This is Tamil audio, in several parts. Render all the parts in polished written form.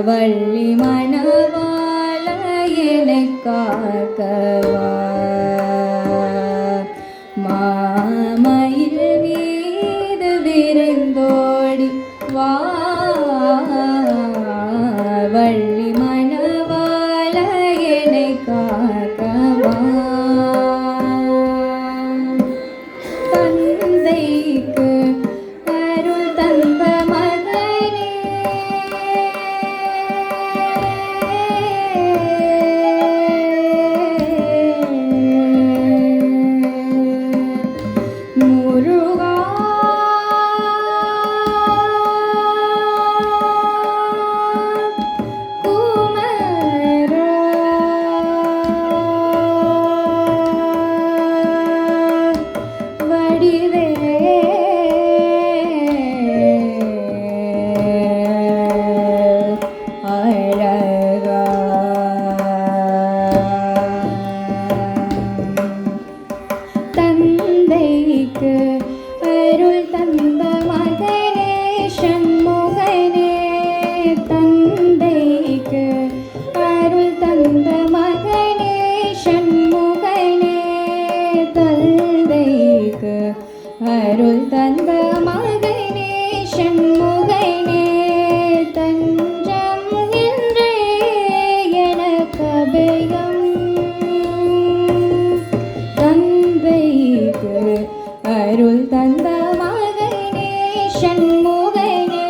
வள்ளி மணவாள எனக்காகவா மாமயில் மீது விரைந்தோடி வா வள்ளி மணவாள எனக்காகவா தந்தைக்கு அருள் தந்த மகனே முருகா தந்தைக்கு அருள் தந்த மகனே சண்முகனே தந்தைக்கு அருள் தந்த மகனே சண்முகனே தந்தைக்கு அருள் தந்த மகனே சண்முகனே தஞ்சம் என்றே எனக்கு அபயம் தந்தைக்கு அருள் தந்த மகனே சண்முகனே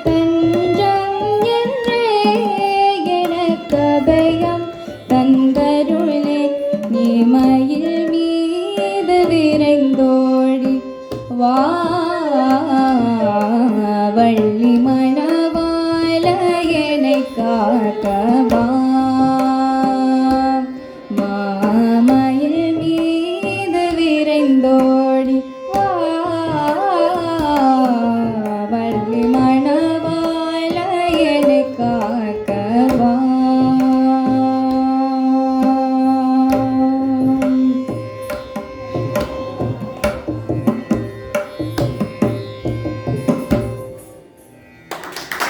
தஞ்சம் என்றே எனக்கு அபயம் தந்தருளே நீ மயில் மீது விரைந்தோடி வா